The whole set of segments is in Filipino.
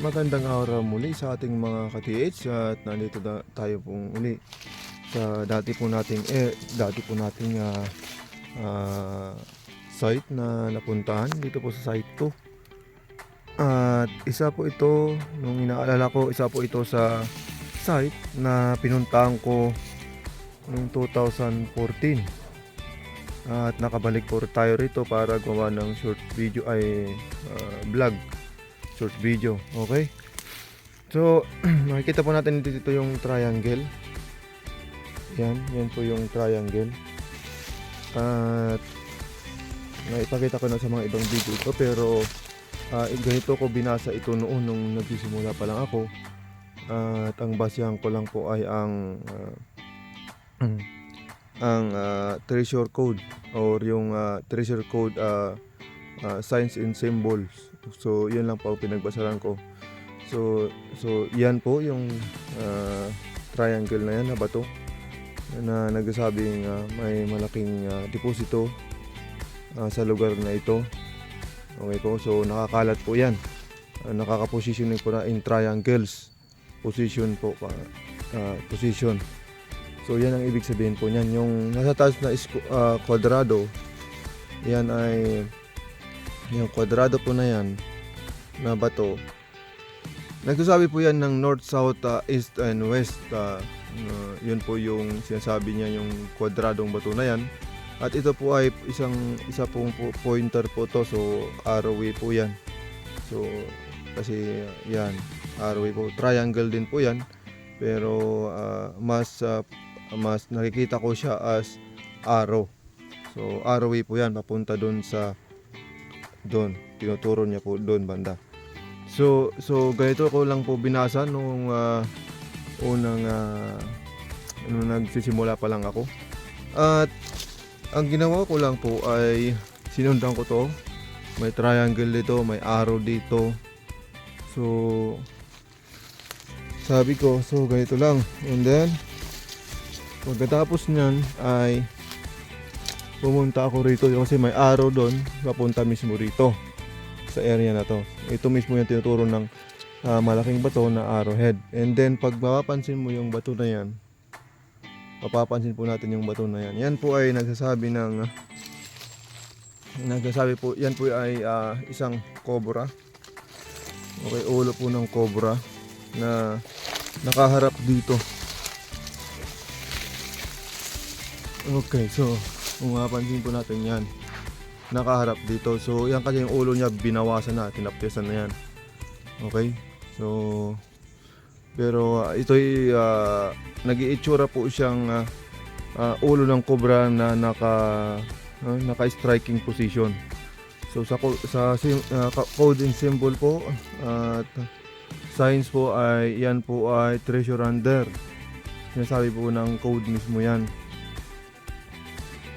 Magandang araw muli sa ating mga ka-TH at nandito na tayo pong uli sa dati po nating site na napuntahan dito po sa site 2. At isa po ito, nung inaalala ko, isa po ito sa site na pinuntahan ko noong 2014. At nakabalik po tayo rito para gawa ng short video vlog, short video. Okay, so makikita po natin dito yung triangle. Yan po yung triangle. At naipakita ko na sa mga ibang video ito, pero ganito ko binasa ito noon nung nagsisimula pa lang ako. At ang basehan ko lang po ay ang treasure code or yung treasure code signs and symbols. So yun lang po pinagbasaran ko. So yan po yung triangle na yan na bato na nagsasabing may malaking deposito sa lugar na ito. Okay po, so nakakalat po yan. Nakaka-positioning po na in triangles. Position po, position. So yan ang ibig sabihin po niyan. Yung nasa taas na kwadrado, yan ay yung kwadrado po na yan na bato. Nagsasabi po yan ng north, south, east and west. Yun po yung sinasabi niya, yung kwadradong bato na yan. At ito po ay isa pong pointer po to. So arrow way po yan. So kasi yan, arrow way po. Triangle din po yan. Pero mas nakikita ko siya as arrow. So arrow way po yan, papunta doon sa doon. Tinuturo niya po doon banda. So ganito ko lang po binasa nung unang nung nagsisimula pa lang ako. At ang ginawa ko lang po ay sinundan ko to. May triangle dito, may arrow dito. So sabi ko, so ganito lang. And then pagkatapos niyan ay pumunta ako rito kasi may arrow doon, papunta mismo rito sa area na to. Ito mismo yung tinuturo ng malaking bato na arrowhead. And then pag mapapansin mo yung bato na yan, mapapansin po natin yung bato na yan. Yan po ay nagsasabi po, yan po ay isang cobra. Okay, ulo po ng cobra na nakaharap dito. Okay, so kung mapapansin po natin yan, nakaharap dito. So yan kasi yung ulo niya binawasan na, tinapyasan na yan. Okay, so pero ito'y nag-iitsura po siyang ulo ng cobra na naka-striking position. So sa code and symbol po at signs po ay yan po ay treasure under. Sinasabi po ng code mismo yan.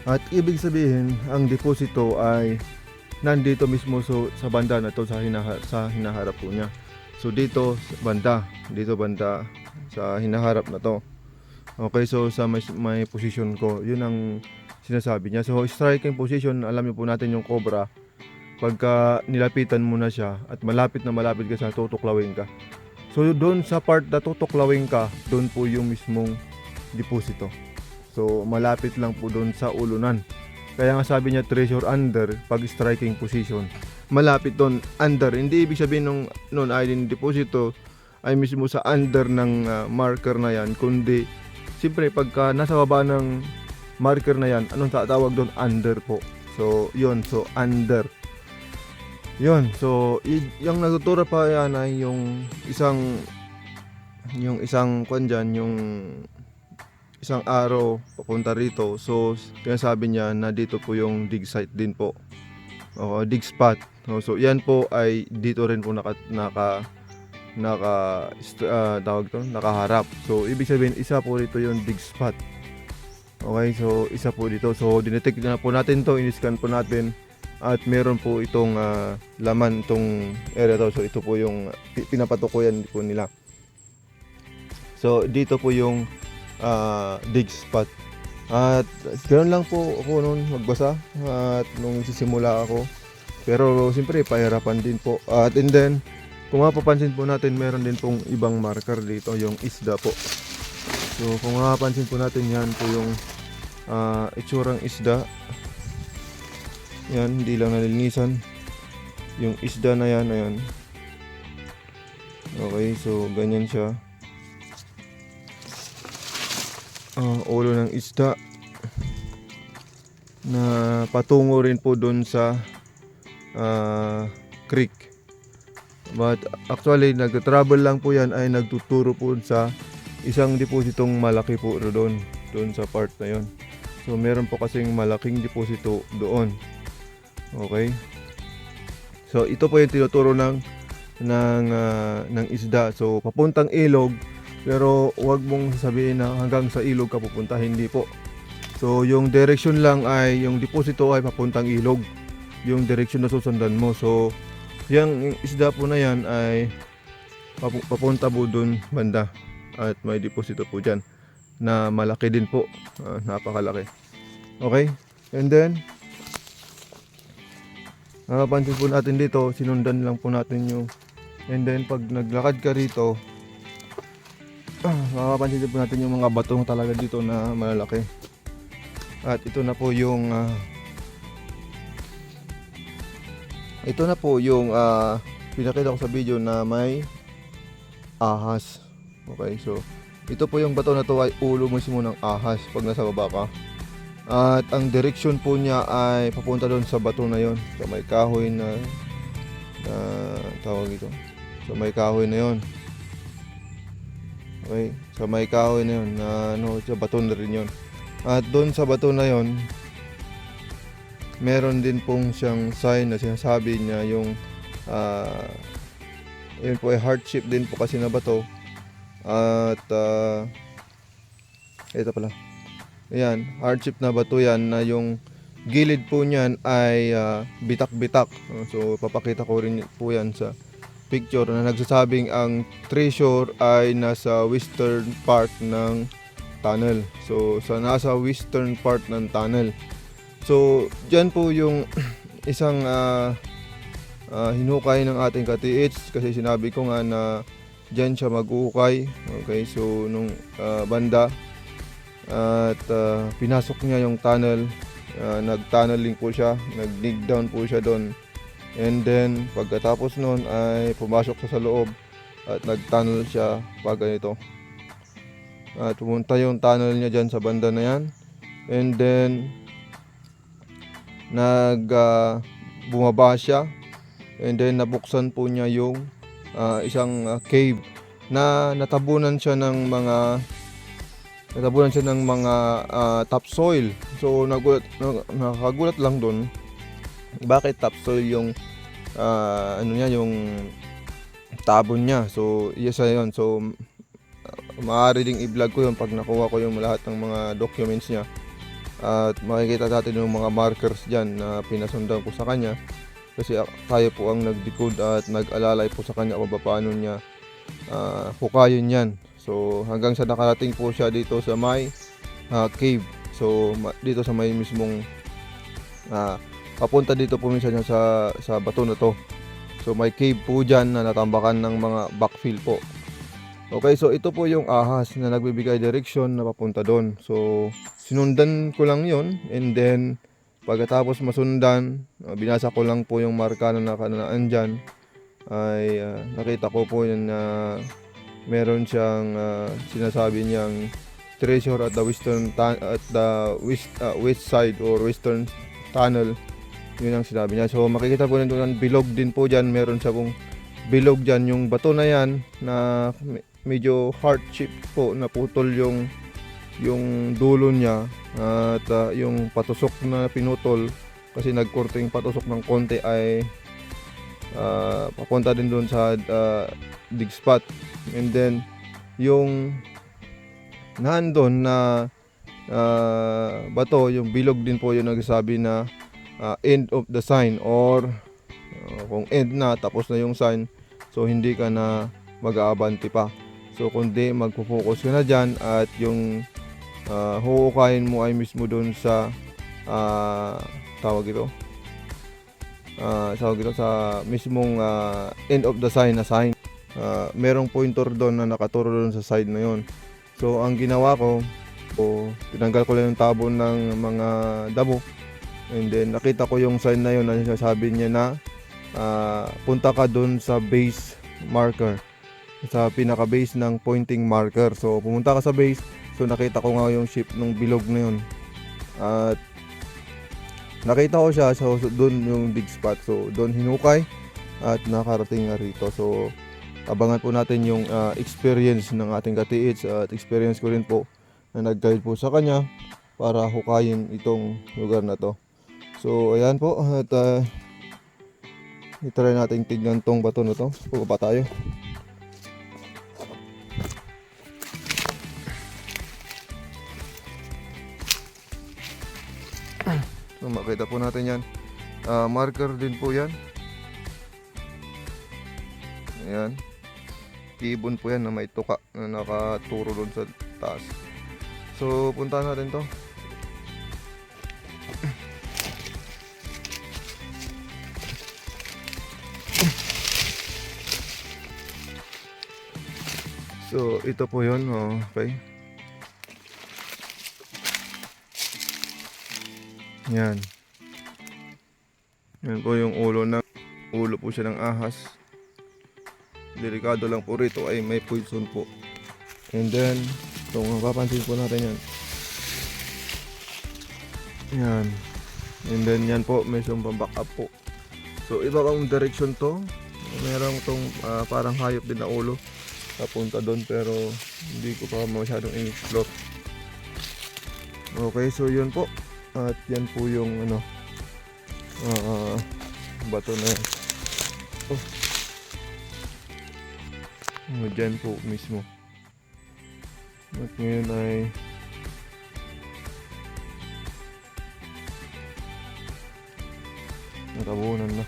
At ibig sabihin, ang deposito ay nandito mismo sa banda na to, sa hinaharap po niya. So dito banda sa hinaharap na to. Okay, so sa may position ko, yun ang sinasabi niya. So striking position, alam niyo po natin yung cobra, pagka nilapitan mo na siya at malapit ka sa tutuklawin ka. So doon sa part na tutuklawin ka, doon po yung mismong deposito. So malapit lang po doon sa ulunan. Kaya nga sabi niya treasure under pag striking position. Malapit doon under. Hindi ibig sabihin nung ay deposito ay mismo sa under ng marker na yan, kundi siyempre pagka nasa baba ng marker na yan, anong tatawag doon? Under po. So yun, so under. Yun, so yung nagtuturo pa yan ay yung isang arrow papunta rito. So sabi niya na dito po yung dig site din po, dig spot. So yan po ay dito rin po nakaharap. So ibig sabihin isa po dito yung dig spot. Okay, so isa po dito. So dinetect na po natin to, in-scan po natin at meron po itong laman itong area to. So ito po yung pinapatukoyan po nila. So dito po yung dig spot. At ganoon lang po ako noon magbasa at nung sisimula ako. Pero siyempre pahirapan din po. At and then kung mapapansin po natin, meron din pong ibang marker dito, yung isda po. So kung mapapansin po natin, yan po yung itsurang isda. Yan, hindi lang nalinisan. Yung isda na yan, ayan. Okay, so ganyan siya. Ulo ng isda na patungo rin po doon sa creek. But actually, nag-travel lang po yan, ay nagtuturo po sa isang depositong malaki po doon sa part na yon. So meron po kasing malaking deposito doon. Okay. So ito po yung tinuturo ng isda. So papuntang ilog, pero wag mong sasabihin na hanggang sa ilog ka pupunta, hindi po. So yung direction lang ay yung deposito ay papuntang ilog. Yung direction na susundan mo. So yung isda po na yan ay papunta po doon banda. At may deposito po dyan na malaki din po. Napakalaki. Okay. And then napansin po natin dito, sinundan lang po natin yung, and then pag naglakad ka rito, mapapansin din po natin yung mga bato talaga dito na malalaki. At ito na po yung pinakita ko sa video na may ahas. Okay, so ito po yung bato na to ay ulo mismo ng ahas pag nasa baba ka. At ang direction po niya ay papunta doon sa bato na yon, sa may kahoy na tawag ito. Sa may kahoy na yon. Okay, sa may kahoy na yon na sa bato na rin yon. At doon sa bato na yon, meron din pong siyang sign na sinasabi niya yung yun po ay hardship din po kasi na bato. At ito pala. Ayan, hardship na bato yan na yung gilid po niyan ay bitak-bitak. So papakita ko rin po yan sa picture na nagsasabing ang treasure ay nasa western part ng tunnel. So sa nasa western part ng tunnel. So dyan po yung isang hinukay ng ating ka-TH, kasi sinabi ko nga na dyan siya mag-uukay. Okay, so nung banda at pinasok niya yung tunnel, nag-tunneling po siya, nag-dig down po siya doon, and then pagkatapos nun ay pumasok siya sa loob at nag-tunnel siya pag ganito, at pumunta yung tunnel niya dyan sa banda na yan, and then bumaba siya, and then nabuksan po niya yung isang cave na natabunan siya ng mga topsoil. So nakagulat lang doon bakit topsoil yung yung tabon niya. So yes, ayun. So maaari ding i-vlog ko yun pag nakuha ko yung lahat ng mga documents niya, at makikita natin yung mga markers dyan na pinasundan ko sa kanya, kasi tayo po ang nag-decode at nag-alalay po sa kanya kung paano niya hukayin yan. So hanggang sa nakarating po siya dito sa may cave. So dito sa may mismong papunta dito po minsan sa bato na to. So may cave po dyan na natambakan ng mga backfill po. Okay, so ito po yung ahas na nagbibigay direction na papunta doon. So sinundan ko lang yon, and then pagkatapos masundan, binasa ko lang po yung marka na nakanaan dyan, ay nakita ko po yun na meron siyang sinasabi niyang treasure at the west side or western tunnel. Yun ang sinabi niya. So makikita po nito ng bilog din po dyan. Meron siya pong bilog dyan. Yung bato na yan na medyo hardship po, naputol yung dulo niya, at yung patusok na pinutol kasi nagkorting patusok ng konti ay papunta din doon sa dig spot. And then yung nandun na bato, yung bilog din po yung nagsasabi na end of the sign, or kung end na, tapos na yung sign, so hindi ka na mag-aabanti pa. So kundi magpo-focus ka na dyan, at yung huukayin mo ay mismo doon sa tawag ito, sa mismong end of the sign na sign. Merong pointer doon na nakaturo doon sa side na yon. So ang ginawa ko, tinanggal ko lang yung tabon ng mga damo, and then nakita ko yung sign na yon na sasabi niya na punta ka doon sa base marker, sa pinaka base ng pointing marker. So pumunta ka sa base, so nakita ko nga yung ship ng bilog na yun, at nakita ko siya, so doon yung dig spot, so doon hinukay at nakarating nga rito. So abangan po natin yung experience ng ating katiits, at experience ko rin po na nag-guide po sa kanya para hukayin itong lugar na to. So ayan po, at itry natin tignan tong bato na to. Pababa tayo. So, makita po natin yan, marker din po yan. Ayan, ibon po yan na may tuka na nakaturo doon sa taas. So puntahan natin to. So ito po yun, okay. Yan. Yan po yung ulo po siya ng ahas. Delikado lang po rito ay may poison po. And then, kung mapapansin po natin yan. Yan. And then yan po, may isang back up po. So iba pang direction to. Merong tong parang hayop din na ulo papunta doon, pero hindi ko pa masyadong in-explore. Okay, so yun po. At yan po yung bato na yan. Dyan po mismo. At ngayon ay natabunan na.